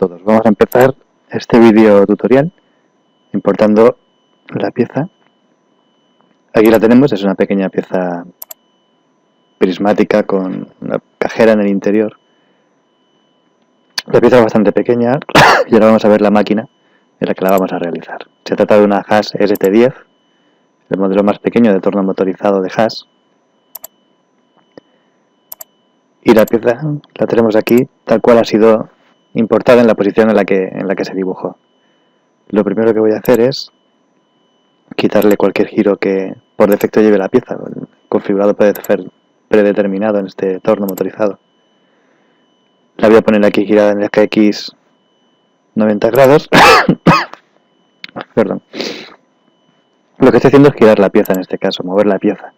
todos. Vamos a empezar este vídeo tutorial importando la pieza. Aquí la tenemos, es una pequeña pieza prismática con una cajera en el interior. La pieza es bastante pequeña y ahora vamos a ver la máquina en la que la vamos a realizar. Se trata de una Haas ST10, el modelo más pequeño de torno motorizado de Haas. Y la pieza la tenemos aquí tal cual ha sido importada en la posición en la que se dibujó. Lo primero que voy a hacer es quitarle cualquier giro que por defecto lleve la pieza, configurado predeterminado en este torno motorizado. La voy a poner aquí girada en el eje X 90 grados. Perdón. Lo que estoy haciendo es girar la pieza en este caso, mover la pieza,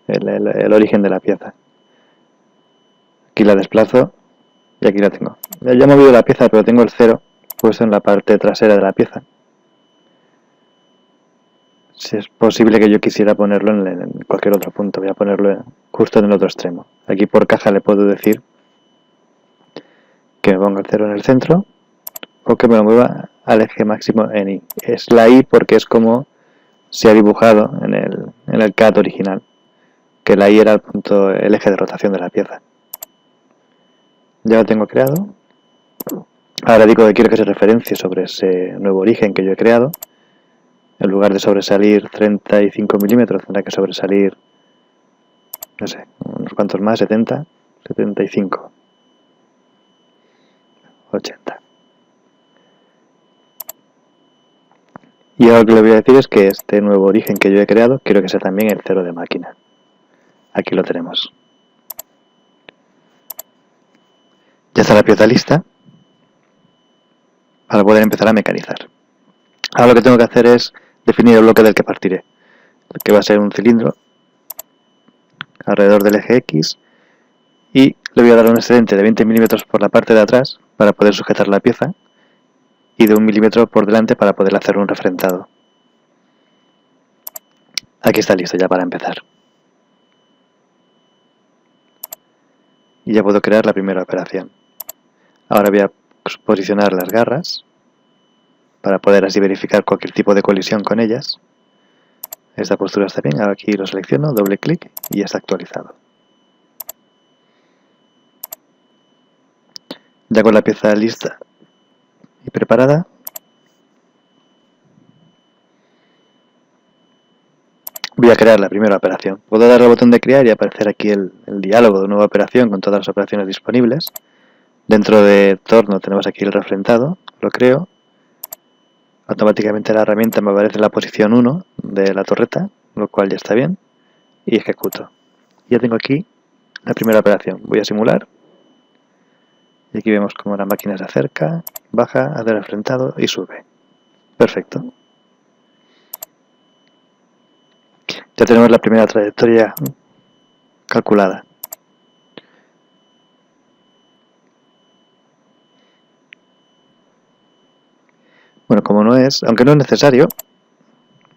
el origen de la pieza. Aquí la desplazo y aquí la tengo. Ya he movido la pieza, pero tengo el 0 puesto en la parte trasera de la pieza. Si es posible que yo quisiera ponerlo en cualquier otro punto, voy a ponerlo justo en el otro extremo. Aquí por caja le puedo decir que me ponga el 0 en el centro o que me lo mueva al eje máximo en Y. Es la Y porque es como se ha dibujado en el CAD original, que la Y era el eje de rotación de la pieza. Ya lo tengo creado. Ahora digo que quiero que se referencie sobre ese nuevo origen que yo he creado. En lugar de sobresalir 35 milímetros, tendrá que sobresalir, no sé, unos cuantos más, 70, 75, 80. Y ahora lo que le voy a decir es que este nuevo origen que yo he creado, quiero que sea también el 0 de máquina. Aquí lo tenemos. Ya está la pieza lista para poder empezar a mecanizar. Ahora lo que tengo que hacer es definir el bloque del que partiré, que va a ser un cilindro alrededor del eje X, y le voy a dar un excedente de 20 milímetros por la parte de atrás para poder sujetar la pieza y de 1 milímetro por delante para poder hacer un refrentado. Aquí está listo ya para empezar. Y ya puedo crear la primera operación. Ahora voy a posicionar las garras para poder así verificar cualquier tipo de colisión con ellas. Esta postura está bien, aquí lo selecciono, doble clic y ya está actualizado. Ya con la pieza lista y preparada, voy a crear la primera operación. Puedo dar al botón de crear y aparecer aquí el diálogo de nueva operación con todas las operaciones disponibles. Dentro de torno tenemos aquí el refrentado, lo creo. Automáticamente la herramienta me aparece en la posición 1 de la torreta, lo cual ya está bien, y ejecuto. Ya tengo aquí la primera operación. Voy a simular, y aquí vemos cómo la máquina se acerca, baja, hace el refrentado y sube. Perfecto. Ya tenemos la primera trayectoria calculada. Bueno, aunque no es necesario,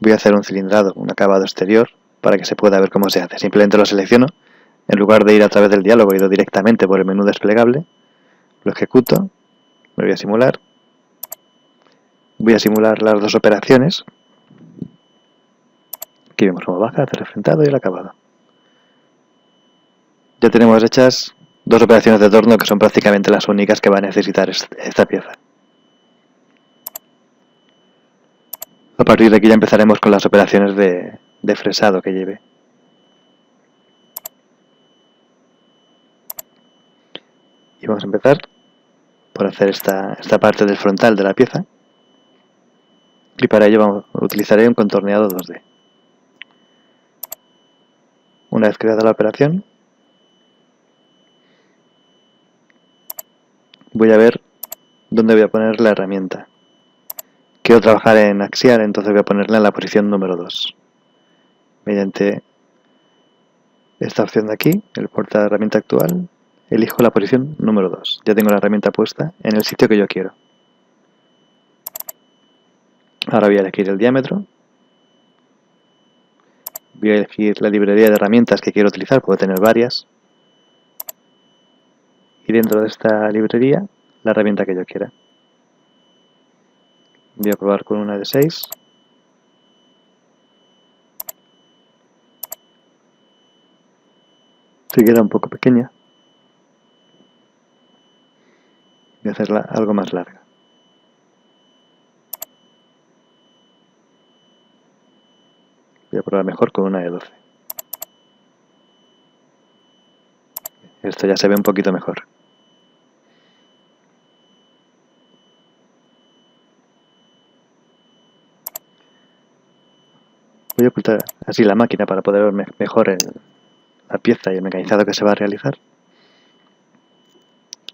voy a hacer un cilindrado, un acabado exterior, para que se pueda ver cómo se hace. Simplemente lo selecciono, en lugar de ir a través del diálogo, he ido directamente por el menú desplegable, lo ejecuto, lo voy a simular. Voy a simular las dos operaciones. Aquí vemos cómo baja, hace el refrentado y el acabado. Ya tenemos hechas dos operaciones de torno que son prácticamente las únicas que va a necesitar esta pieza. A partir de aquí ya empezaremos con las operaciones de fresado que lleve. Y vamos a empezar por hacer esta parte del frontal de la pieza. Y para ello utilizaré un contorneado 2D. Una vez creada la operación, voy a ver dónde voy a poner la herramienta. Quiero trabajar en axial, entonces voy a ponerla en la posición número 2. Mediante esta opción de aquí, el porta de herramienta actual, elijo la posición número 2. Ya tengo la herramienta puesta en el sitio que yo quiero. Ahora voy a elegir el diámetro. Voy a elegir la librería de herramientas que quiero utilizar, puedo tener varias. Y dentro de esta librería, la herramienta que yo quiera. Voy a probar con una de 6. Sí que era un poco pequeña. Voy a hacerla algo más larga. Voy a probar mejor con una de 12. Esto ya se ve un poquito mejor. Voy a ocultar así la máquina para poder ver mejor la pieza y el mecanizado que se va a realizar.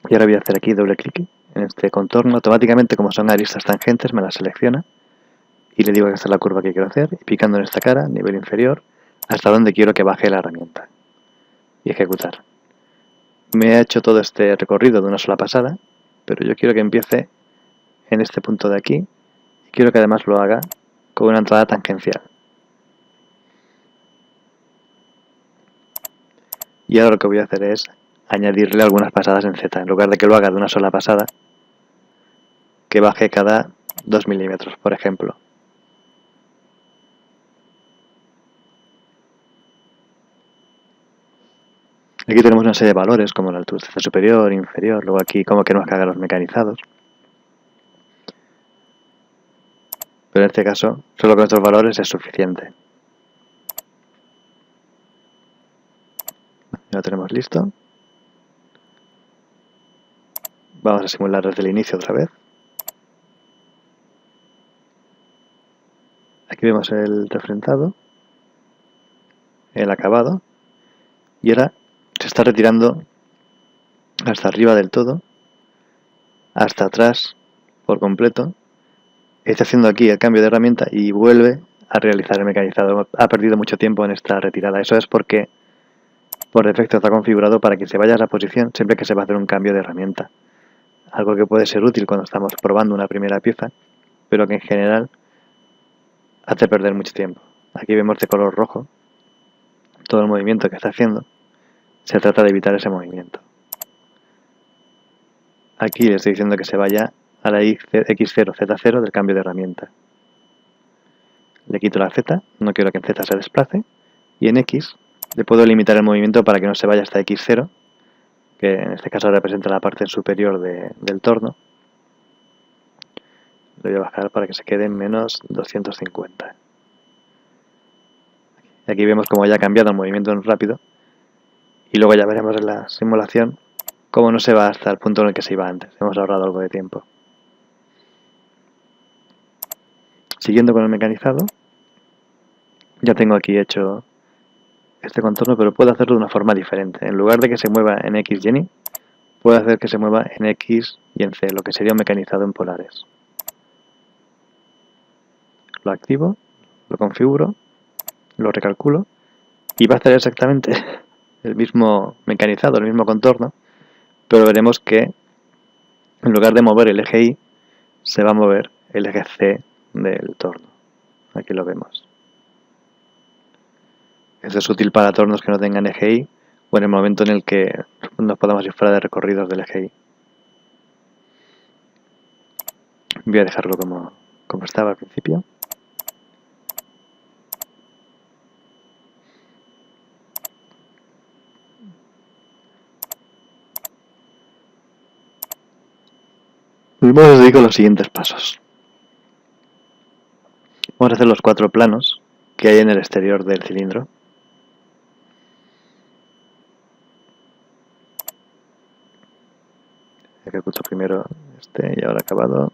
Y ahora voy a hacer aquí doble clic en este contorno. Automáticamente, como son aristas tangentes, me las selecciona. Y le digo que esta es la curva que quiero hacer. Y picando en esta cara, nivel inferior, hasta donde quiero que baje la herramienta. Y ejecutar. Me ha hecho todo este recorrido de una sola pasada, pero yo quiero que empiece en este punto de aquí. Y quiero que además lo haga con una entrada tangencial. Y ahora lo que voy a hacer es añadirle algunas pasadas en Z. En lugar de que lo haga de una sola pasada, que baje cada 2 milímetros, por ejemplo. Aquí tenemos una serie de valores como la altura superior, inferior, luego aquí cómo queremos que hagan los mecanizados. Pero en este caso, solo con estos valores es suficiente. Ya lo tenemos listo. Vamos a simular desde el inicio otra vez. Aquí vemos el refrendado, el acabado, y ahora se está retirando hasta arriba del todo, hasta atrás por completo. Está haciendo aquí el cambio de herramienta y vuelve a realizar el mecanizado. Ha perdido mucho tiempo en esta retirada. Eso es porque por defecto está configurado para que se vaya a la posición siempre que se va a hacer un cambio de herramienta. Algo que puede ser útil cuando estamos probando una primera pieza, pero que en general hace perder mucho tiempo. Aquí vemos de color rojo todo el movimiento que está haciendo. Se trata de evitar ese movimiento. Aquí le estoy diciendo que se vaya a la X0, Z0 del cambio de herramienta. Le quito la Z, no quiero que en Z se desplace, y en X le puedo limitar el movimiento para que no se vaya hasta X0, que en este caso representa la parte superior del torno. Lo voy a bajar para que se quede en menos 250. Y aquí vemos cómo ya ha cambiado el movimiento en rápido, y luego ya veremos en la simulación cómo no se va hasta el punto en el que se iba antes. Hemos ahorrado algo de tiempo. Siguiendo con el mecanizado, ya tengo aquí hecho este contorno, pero puedo hacerlo de una forma diferente. En lugar de que se mueva en X y en Y, puedo hacer que se mueva en X y en C, lo que sería un mecanizado en polares. Lo activo, lo configuro, lo recalculo y va a hacer exactamente el mismo mecanizado, el mismo contorno, pero veremos que en lugar de mover el eje Y, se va a mover el eje C del torno. Aquí lo vemos. Esto es útil para tornos que no tengan eje Y o en el momento en el que nos podamos ir fuera de recorridos del eje Y. Voy a dejarlo como estaba al principio. Vamos a seguir con los siguientes pasos. Vamos a hacer los 4 planos que hay en el exterior del cilindro. Ejecuto primero este y ahora acabado.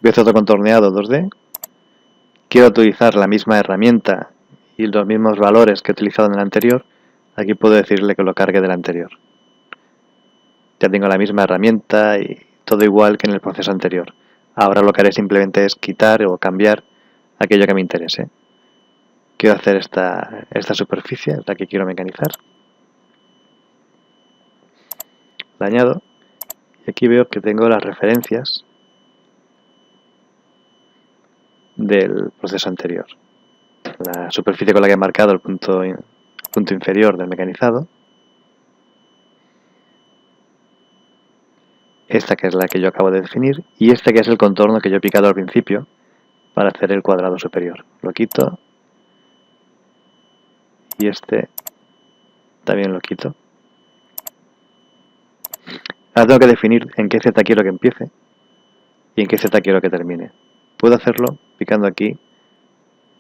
Voy a hacer otro contorneado 2D. Quiero utilizar la misma herramienta y los mismos valores que he utilizado en el anterior. Aquí puedo decirle que lo cargue del anterior. Ya tengo la misma herramienta y todo igual que en el proceso anterior. Ahora lo que haré simplemente es quitar o cambiar aquello que me interese. Quiero hacer esta superficie, es la que quiero mecanizar. La añado y aquí veo que tengo las referencias del proceso anterior. La superficie con la que he marcado el punto inferior del mecanizado. esta que es la que yo acabo de definir y este que es el contorno que yo he picado al principio para hacer el cuadrado superior. Lo quito y este también lo quito. Ahora tengo que definir en qué z quiero que empiece y en qué z quiero que termine. Puedo hacerlo picando aquí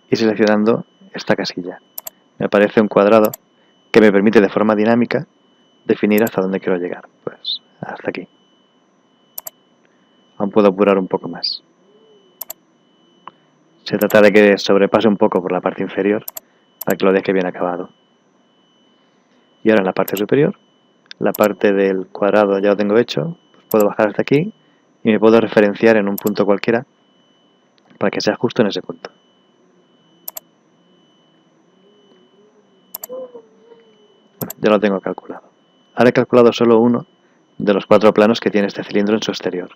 y seleccionando esta casilla. Me aparece un cuadrado que me permite de forma dinámica definir hasta dónde quiero llegar. Pues hasta aquí. Aún puedo apurar un poco más. Se trata de que sobrepase un poco por la parte inferior para que lo deje bien acabado. Y ahora en la parte superior, la parte del cuadrado ya lo tengo hecho, pues puedo bajar hasta aquí y me puedo referenciar en un punto cualquiera para que sea justo en ese punto. Bueno, ya lo tengo calculado. Ahora he calculado solo uno de los 4 planos que tiene este cilindro en su exterior.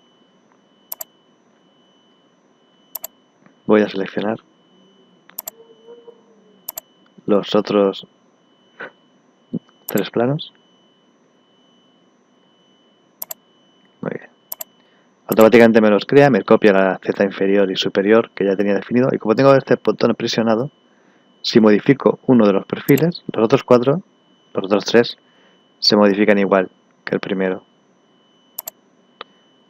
Voy a seleccionar los otros 3 planos. Muy bien. Automáticamente me los crea, me copia la z inferior y superior que ya tenía definido y como tengo este botón presionado, si modifico uno de los perfiles, los otros 4, los otros 3, se modifican igual que el primero.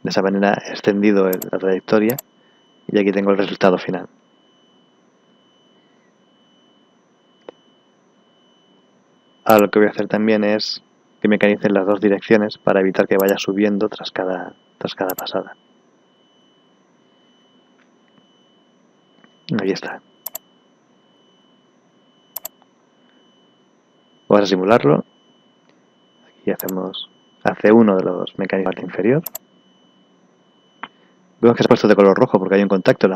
De esa manera he extendido la trayectoria y aquí tengo el resultado final. Ahora lo que voy a hacer también es que mecanice en las dos direcciones para evitar que vaya subiendo tras cada pasada. Ahí está. Vamos a simularlo. Aquí hace uno de los mecanismos de parte inferior. Vemos que se ha puesto de color rojo porque hay un contacto.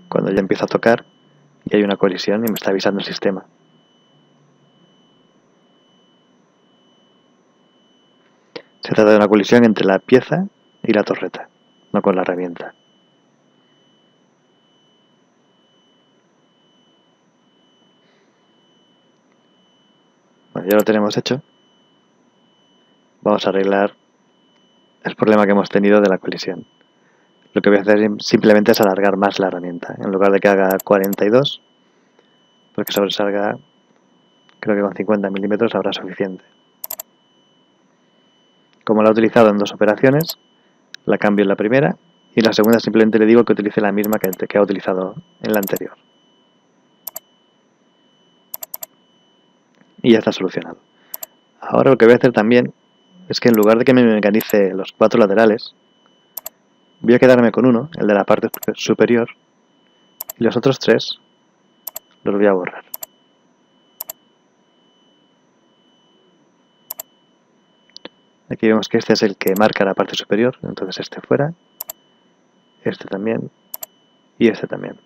Cuando ya empieza a tocar y hay una colisión y me está avisando el sistema. Se trata de una colisión entre la pieza y la torreta, no con la herramienta. Bueno, ya lo tenemos hecho. Vamos a arreglar el problema que hemos tenido de la colisión. Lo que voy a hacer simplemente es alargar más la herramienta. En lugar de que haga 42, porque sobresalga, creo que con 50 milímetros habrá suficiente. Como la he utilizado en 2 operaciones, la cambio en la primera y en la segunda simplemente le digo que utilice la misma que ha utilizado en la anterior. Y ya está solucionado. Ahora lo que voy a hacer también es que en lugar de que me mecanice los 4 laterales, voy a quedarme con uno, el de la parte superior, y los otros 3 los voy a borrar. Aquí vemos que este es el que marca la parte superior, entonces este fuera, este también y este también.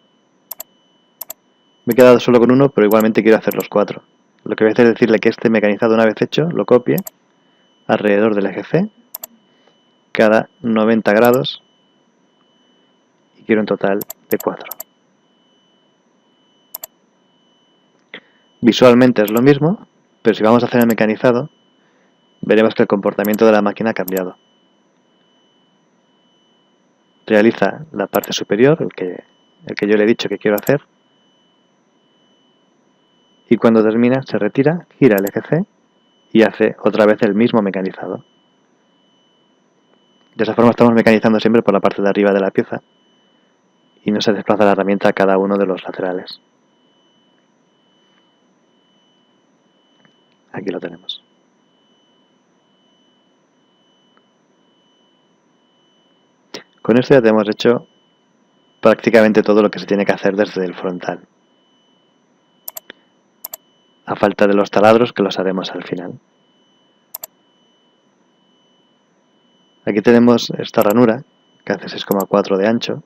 Me he quedado solo con uno, pero igualmente quiero hacer los 4. Lo que voy a hacer es decirle que este mecanizado una vez hecho, lo copie alrededor del eje C, cada 90 grados, y quiero un total de 4. Visualmente es lo mismo, pero si vamos a hacer el mecanizado, veremos que el comportamiento de la máquina ha cambiado. Realiza la parte superior, el que yo le he dicho que quiero hacer, y cuando termina se retira, gira el eje C y hace otra vez el mismo mecanizado. De esa forma estamos mecanizando siempre por la parte de arriba de la pieza y no se desplaza la herramienta a cada uno de los laterales. Aquí lo tenemos. Con esto ya tenemos hecho prácticamente todo lo que se tiene que hacer desde el frontal. A falta de los taladros que los haremos al final. Aquí tenemos esta ranura que hace 6,4 de ancho.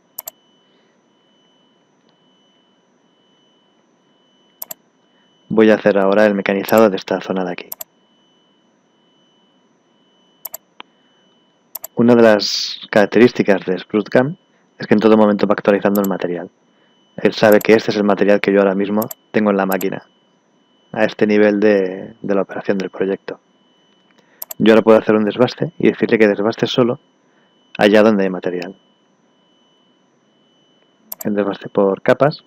Voy a hacer ahora el mecanizado de esta zona de aquí. Una de las características de Sprucecam es que en todo momento va actualizando el material. Él sabe que este es el material que yo ahora mismo tengo en la máquina, a este nivel de la operación del proyecto. Yo ahora puedo hacer un desbaste y decirle que desbaste solo allá donde hay material. El desbaste por capas.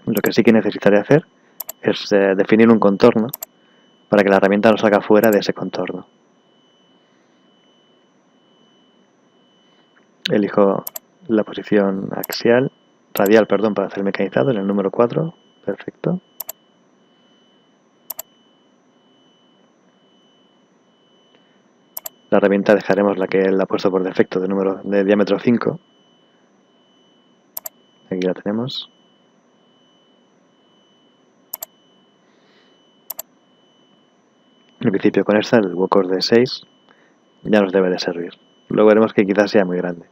Lo que sí que necesitaré hacer es definir un contorno para que la herramienta no salga fuera de ese contorno. Elijo la posición radial, perdón, para hacer mecanizado en el número 4. Perfecto. La herramienta dejaremos la que él ha puesto por defecto de diámetro 5. Aquí la tenemos. En principio con esta, el workhorse de 6, ya nos debe de servir. Luego veremos que quizás sea muy grande.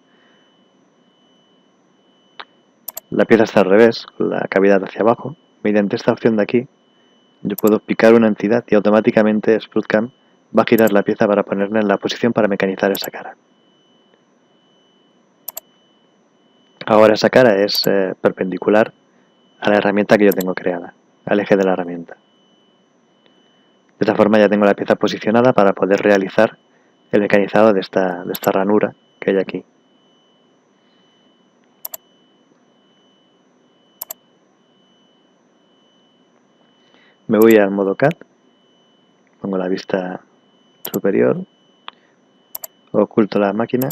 La pieza está al revés, con la cavidad hacia abajo. Mediante esta opción de aquí, yo puedo picar una entidad y automáticamente SprutCam va a girar la pieza para ponerla en la posición para mecanizar esa cara. Ahora esa cara es perpendicular a la herramienta que yo tengo creada, al eje de la herramienta. De esta forma ya tengo la pieza posicionada para poder realizar el mecanizado de esta ranura que hay aquí. Me voy al modo CAD, pongo la vista superior, oculto la máquina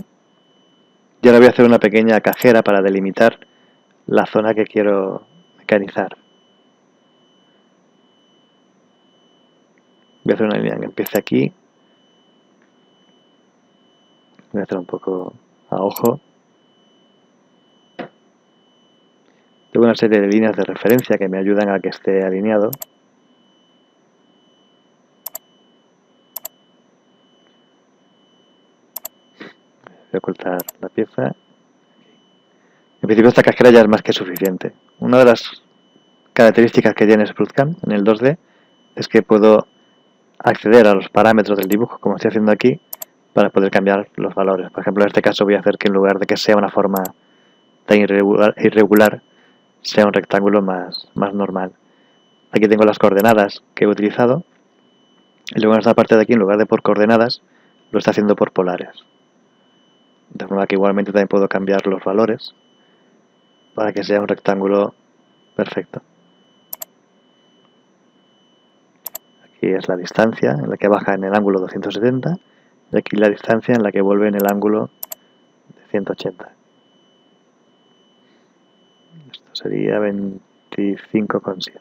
y ahora voy a hacer una pequeña cajera para delimitar la zona que quiero mecanizar. Voy a hacer una línea que empiece aquí, voy a hacer un poco a ojo. Tengo una serie de líneas de referencia que me ayudan a que esté alineado. Voy a ocultar la pieza. En principio esta cajera ya es más que suficiente. Una de las características que tiene SprutCam en el 2D es que puedo acceder a los parámetros del dibujo, como estoy haciendo aquí, para poder cambiar los valores. Por ejemplo, en este caso voy a hacer que en lugar de que sea una forma tan irregular sea un rectángulo más normal. Aquí tengo las coordenadas que he utilizado y luego en esta parte de aquí, en lugar de por coordenadas, lo está haciendo por polares. De forma que igualmente también puedo cambiar los valores para que sea un rectángulo perfecto. Aquí es la distancia en la que baja en el ángulo 270 y aquí la distancia en la que vuelve en el ángulo de 180. Esto sería 25,7.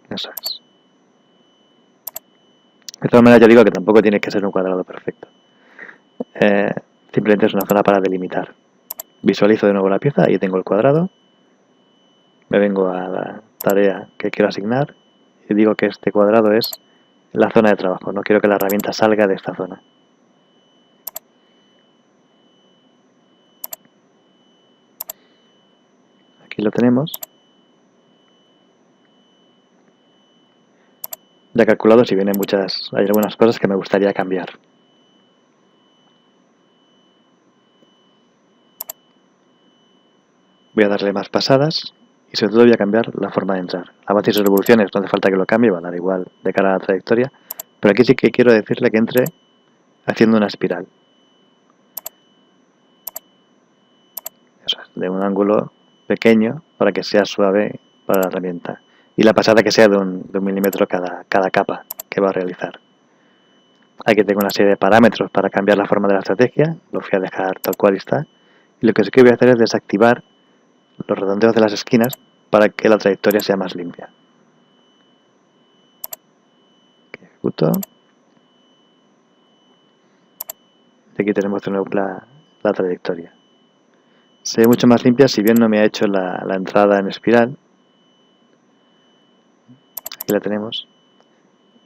Eso es. De todas maneras, ya digo que tampoco tiene que ser un cuadrado perfecto. Simplemente es una zona para delimitar. Visualizo de nuevo la pieza, ahí tengo el cuadrado. Me vengo a la tarea que quiero asignar y digo que este cuadrado es la zona de trabajo. No quiero que la herramienta salga de esta zona. Aquí lo tenemos. Ya calculado, si vienen hay algunas cosas que me gustaría cambiar. Voy a darle más pasadas y sobre todo voy a cambiar la forma de entrar. Avances y revoluciones no hace falta que lo cambie, va a dar igual de cara a la trayectoria. Pero aquí sí que quiero decirle que entre haciendo una espiral. Eso es, de un ángulo pequeño para que sea suave para la herramienta. Y la pasada que sea de un milímetro cada capa que va a realizar. Aquí tengo una serie de parámetros para cambiar la forma de la estrategia. Lo voy a dejar tal cual está. Y lo que sí que voy a hacer es desactivar los redondeos de las esquinas para que la trayectoria sea más limpia. Ejecuto. Y aquí tenemos de nuevo la trayectoria. Se ve mucho más limpia si bien no me ha hecho la entrada en espiral. Aquí la tenemos.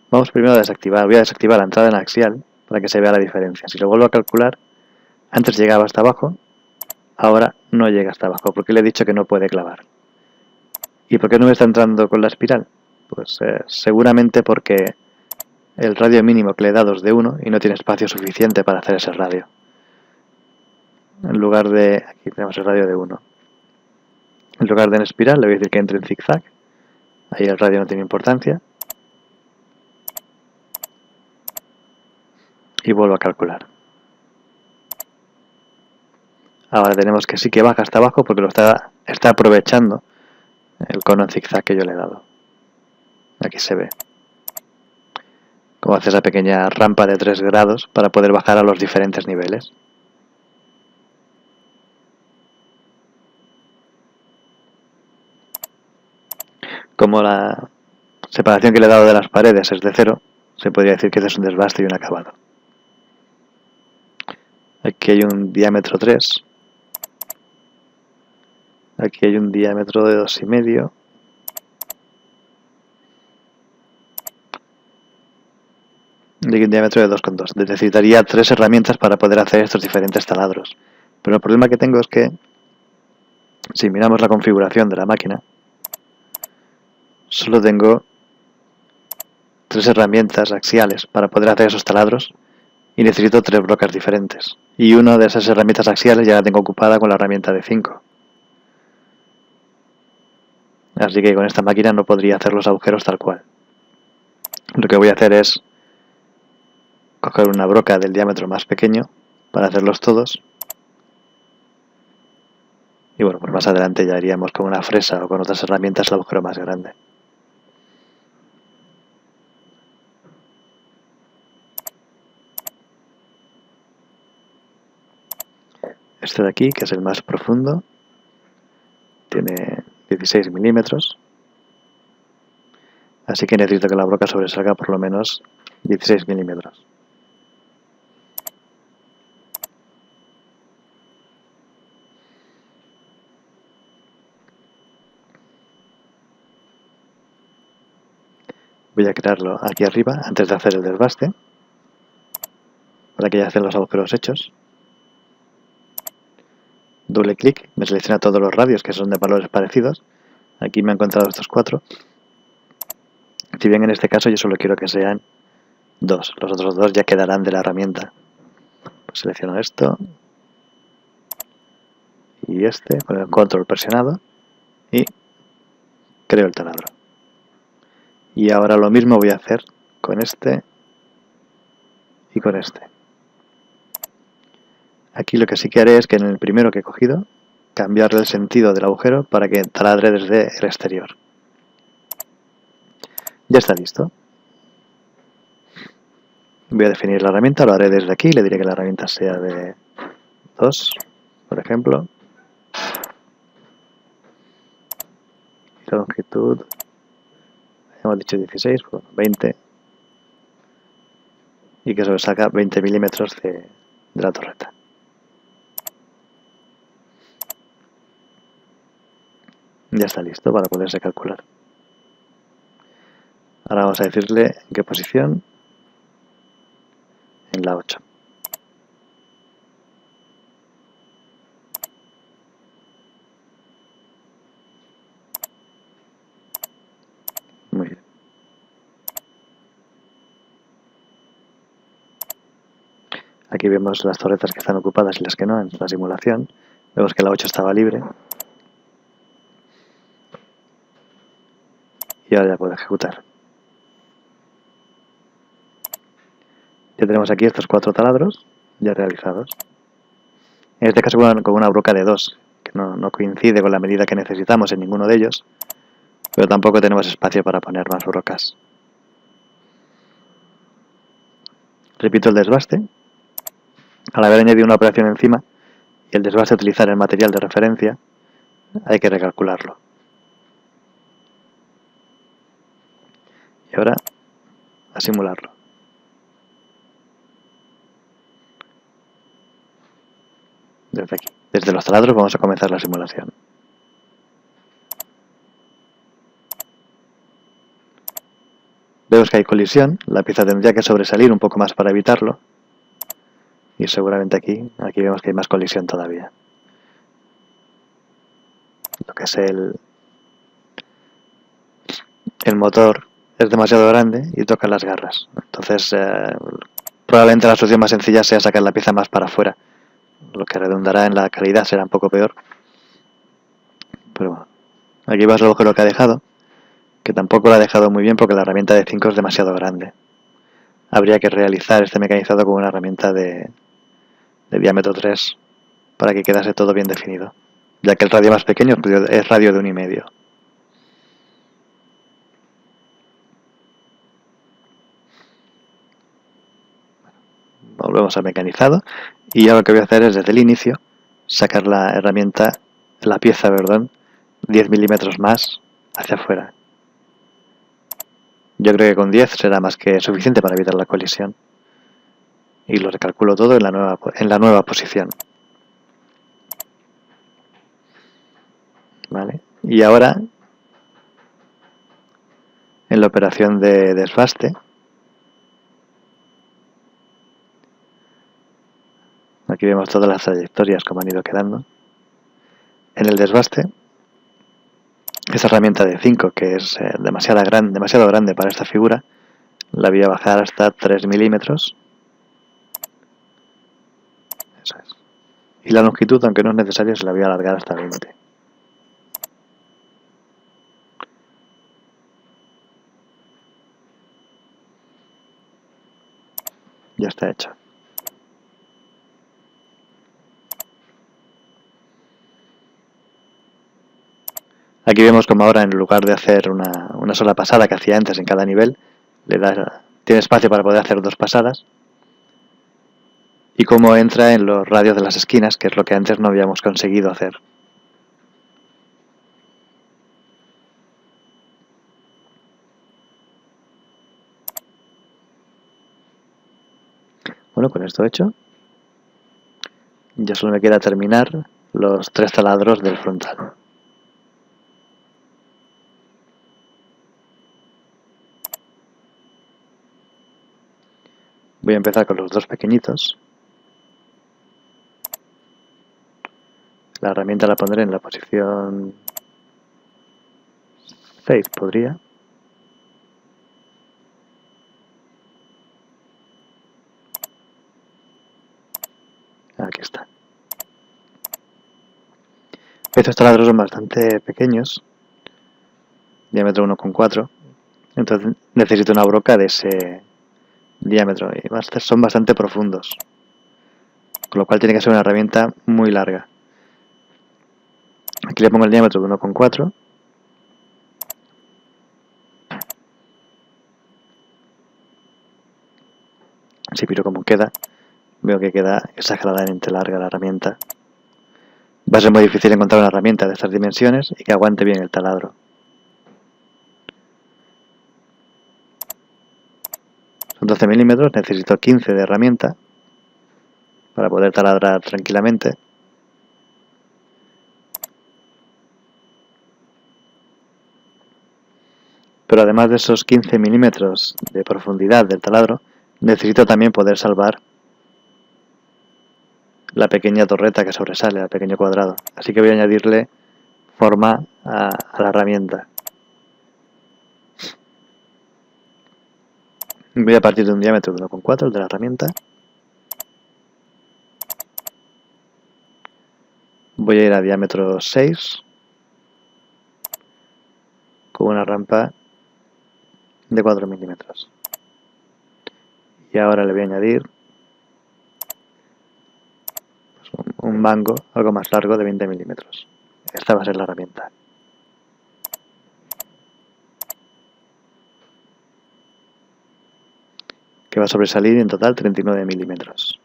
Vamos primero a desactivar. Voy a desactivar la entrada en axial para que se vea la diferencia. Si lo vuelvo a calcular, antes llegaba hasta abajo, ahora no llega hasta abajo porque le he dicho que no puede clavar. ¿Y por qué no me está entrando con la espiral? Pues seguramente porque el radio mínimo que le he dado es de 1 y no tiene espacio suficiente para hacer ese radio. En lugar de... aquí tenemos el radio de 1. En lugar de en espiral le voy a decir que entre en zigzag Ahí el radio no tiene importancia. Y vuelvo a calcular. Ahora tenemos que sí que baja hasta abajo porque lo está aprovechando el cono en zigzag que yo le he dado. Aquí se ve cómo hace esa pequeña rampa de 3 grados para poder bajar a los diferentes niveles. Como la separación que le he dado de las paredes es de 0, se podría decir que este es un desbaste y un acabado. Aquí hay un diámetro 3. Aquí hay un diámetro de 2,5. Y un diámetro de 2,2. Necesitaría 3 herramientas para poder hacer estos diferentes taladros. Pero el problema que tengo es que, si miramos la configuración de la máquina, solo tengo 3 herramientas axiales para poder hacer esos taladros y necesito 3 brocas diferentes. Y una de esas herramientas axiales ya la tengo ocupada con la herramienta de 5. Así que con esta máquina no podría hacer los agujeros tal cual. Lo que voy a hacer es coger una broca del diámetro más pequeño para hacerlos todos. Y bueno, pues más adelante ya iríamos con una fresa o con otras herramientas el agujero más grande. Este de aquí, que es el más profundo, tiene 16 milímetros. Así que necesito que la broca sobresalga por lo menos 16 milímetros. Voy a crearlo aquí arriba antes de hacer el desbaste, para que ya estén los agujeros hechos. Doble clic, me selecciona todos los radios que son de valores parecidos. Aquí me he encontrado estos 4. Si bien en este caso yo solo quiero que sean 2, los otros 2 ya quedarán de la herramienta. Pues selecciono esto y este con el control presionado y creo el taladro. Y ahora lo mismo voy a hacer con este y con este. Aquí lo que sí que haré es que en el primero que he cogido, cambiarle el sentido del agujero para que taladre desde el exterior. Ya está listo. Voy a definir la herramienta, lo haré desde aquí, le diré que la herramienta sea de 2, por ejemplo. Y la longitud, hemos dicho 16, pues 20. Y que sobresalga 20 milímetros de la torreta. Ya está listo para poderse calcular. Ahora vamos a decirle en qué posición. En la 8. Muy bien. Aquí vemos las torretas que están ocupadas y las que no en la simulación. Vemos que la 8 estaba libre. Y ahora ya puedo ejecutar. Ya tenemos aquí estos 4 taladros ya realizados. En este caso con una broca de 2, que no coincide con la medida que necesitamos en ninguno de ellos, pero tampoco tenemos espacio para poner más brocas. Repito el desbaste. Al haber añadido una operación encima y el desbaste utilizar el material de referencia, hay que recalcularlo. Y ahora a simularlo. Desde aquí. Desde los taladros vamos a comenzar la simulación. Vemos que hay colisión, la pieza tendría que sobresalir un poco más para evitarlo. Y seguramente aquí vemos que hay más colisión todavía. Lo que es el motor es demasiado grande y toca las garras. Entonces, probablemente la solución más sencilla sea sacar la pieza más para afuera. Lo que redundará en la calidad será un poco peor. Pero bueno, aquí vas el agujero que ha dejado, que tampoco lo ha dejado muy bien porque la herramienta de 5 es demasiado grande. Habría que realizar este mecanizado con una herramienta de diámetro 3 para que quedase todo bien definido, ya que el radio más pequeño es radio de 1,5. Volvemos al mecanizado y ahora lo que voy a hacer es desde el inicio sacar la pieza 10 milímetros más hacia afuera. Yo creo que con 10 será más que suficiente para evitar la colisión. Y lo recalculo todo en la nueva posición. ¿Vale? Y ahora, en la operación de desbaste, aquí vemos todas las trayectorias como han ido quedando. En el desbaste, esa herramienta de 5, que es demasiado grande para esta figura, la voy a bajar hasta 3 milímetros. Eso es. Y la longitud, aunque no es necesario, se la voy a alargar hasta 20. Ya está hecho. Aquí vemos como ahora, en lugar de hacer una sola pasada que hacía antes en cada nivel, tiene espacio para poder hacer 2 pasadas. Y cómo entra en los radios de las esquinas, que es lo que antes no habíamos conseguido hacer. Bueno, con esto hecho, ya solo me queda terminar los 3 taladros del frontal. Voy a empezar con los 2 pequeñitos. La herramienta la pondré en la posición 6, podría. Aquí está. Estos taladros son bastante pequeños, diámetro 1,4, entonces necesito una broca de ese diámetro y son bastante profundos, con lo cual tiene que ser una herramienta muy larga. Aquí le pongo el diámetro de 1,4. Si miro cómo queda, veo que queda exageradamente larga la herramienta. Va a ser muy difícil encontrar una herramienta de estas dimensiones y que aguante bien el taladro. Son 12 milímetros, necesito 15 de herramienta para poder taladrar tranquilamente. Pero además de esos 15 milímetros de profundidad del taladro, necesito también poder salvar la pequeña torreta que sobresale, el pequeño cuadrado. Así que voy a añadirle forma a la herramienta. Voy a partir de un diámetro de 1,4, el de la herramienta. Voy a ir a diámetro 6 con una rampa de 4 milímetros. Y ahora le voy a añadir un mango algo más largo de 20 milímetros. Esta va a ser la herramienta. Que va a sobresalir en total 39 milímetros.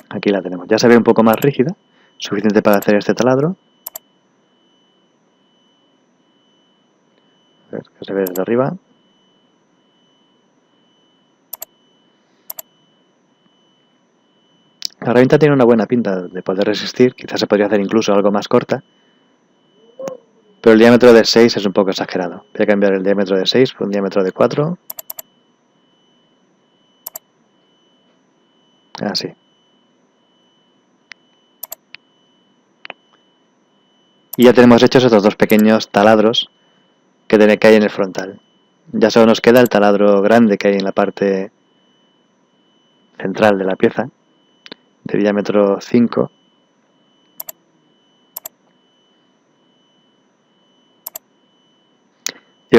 Aquí la tenemos. Ya se ve un poco más rígida, suficiente para hacer este taladro. A ver, que se ve desde arriba. La herramienta tiene una buena pinta de poder resistir, quizás se podría hacer incluso algo más corta, pero el diámetro de 6 es un poco exagerado. Voy a cambiar el diámetro de 6 por un diámetro de 4. Así. Y ya tenemos hechos estos 2 pequeños taladros que hay en el frontal. Ya solo nos queda el taladro grande que hay en la parte central de la pieza, de diámetro 5.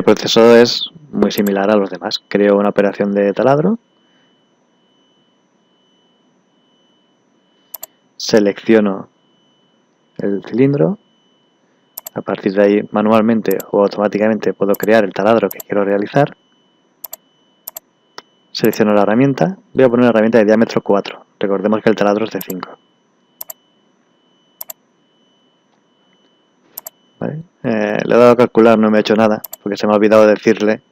el proceso es muy similar a los demás. Creo una operación de taladro, selecciono el cilindro, a partir de ahí manualmente o automáticamente puedo crear el taladro que quiero realizar, selecciono la herramienta, voy a poner una herramienta de diámetro 4, recordemos que el taladro es de 5. ¿Vale? Le he dado a calcular, no me ha hecho nada, porque se me ha olvidado decirle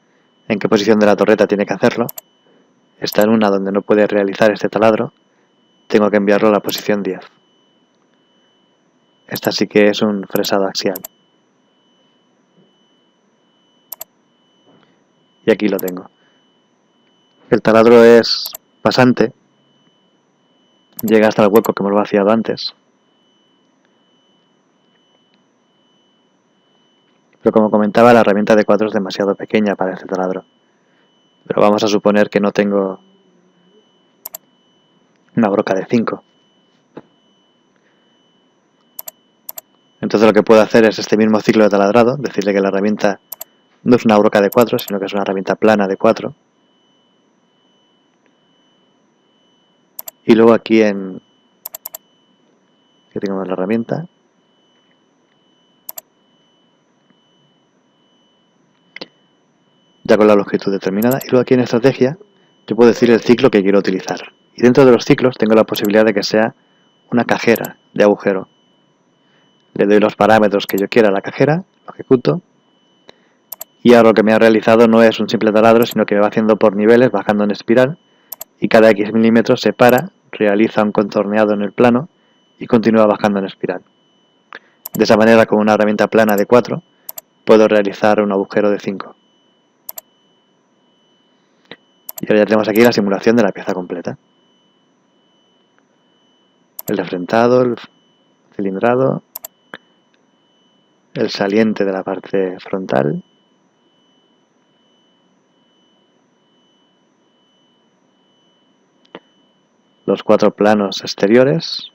en qué posición de la torreta tiene que hacerlo. Está en una donde no puede realizar este taladro, tengo que enviarlo a la posición 10. Esta sí que es un fresado axial. Y aquí lo tengo. El taladro es pasante, llega hasta el hueco que hemos vaciado antes. Pero como comentaba, la herramienta de 4 es demasiado pequeña para este taladro. Pero vamos a suponer que no tengo una broca de 5. Entonces lo que puedo hacer es este mismo ciclo de taladrado, decirle que la herramienta no es una broca de 4, sino que es una herramienta plana de 4. Y luego aquí que tengo la herramienta, ya con la longitud determinada, y luego aquí en estrategia yo puedo decir el ciclo que quiero utilizar. Y dentro de los ciclos tengo la posibilidad de que sea una cajera de agujero. Le doy los parámetros que yo quiera a la cajera, lo ejecuto, y ahora lo que me ha realizado no es un simple taladro, sino que me va haciendo por niveles, bajando en espiral, y cada X milímetros se para, realiza un contorneado en el plano y continúa bajando en espiral. De esa manera, con una herramienta plana de 4, puedo realizar un agujero de 5. Y ahora ya tenemos aquí la simulación de la pieza completa. El refrentado, el cilindrado, el saliente de la parte frontal, los 4 planos exteriores,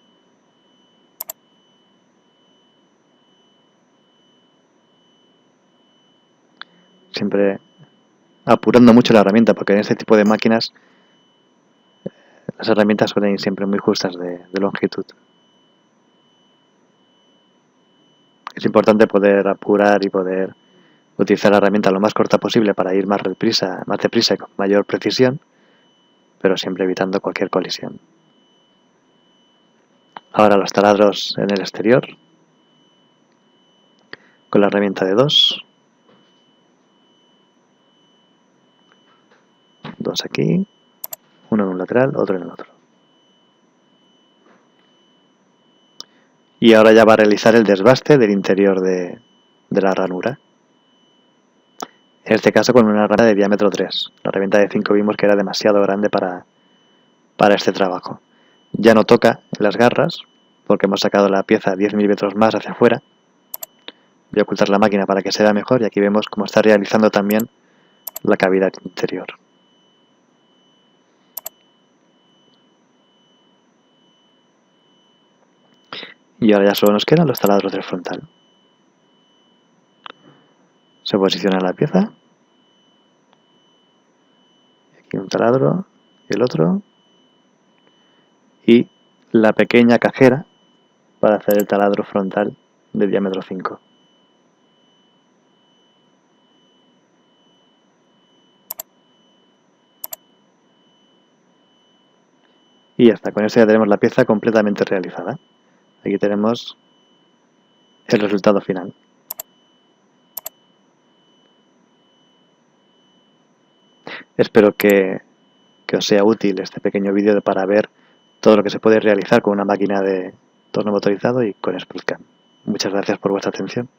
siempre apurando mucho la herramienta, porque en este tipo de máquinas las herramientas suelen ir siempre muy justas de longitud. Es importante poder apurar y poder utilizar la herramienta lo más corta posible para ir más deprisa y con mayor precisión, pero siempre evitando cualquier colisión. Ahora los taladros en el exterior, con la herramienta de 2. 2 aquí, uno en un lateral, otro en el otro. Y ahora ya va a realizar el desbaste del interior de la ranura. En este caso con una herramienta de diámetro 3. La herramienta de 5 vimos que era demasiado grande para este trabajo. Ya no toca las garras, porque hemos sacado la pieza 10 milímetros más hacia afuera. Voy a ocultar la máquina para que se vea mejor y aquí vemos cómo está realizando también la cavidad interior. Y ahora ya solo nos quedan los taladros del frontal. Se posiciona la pieza. Aquí un taladro y el otro. Y la pequeña cajera para hacer el taladro frontal de diámetro 5. Y ya está, con esto ya tenemos la pieza completamente realizada. Aquí tenemos el resultado final. Espero que os sea útil este pequeño vídeo para ver todo lo que se puede realizar con una máquina de torno motorizado y con SprutCam. Muchas gracias por vuestra atención.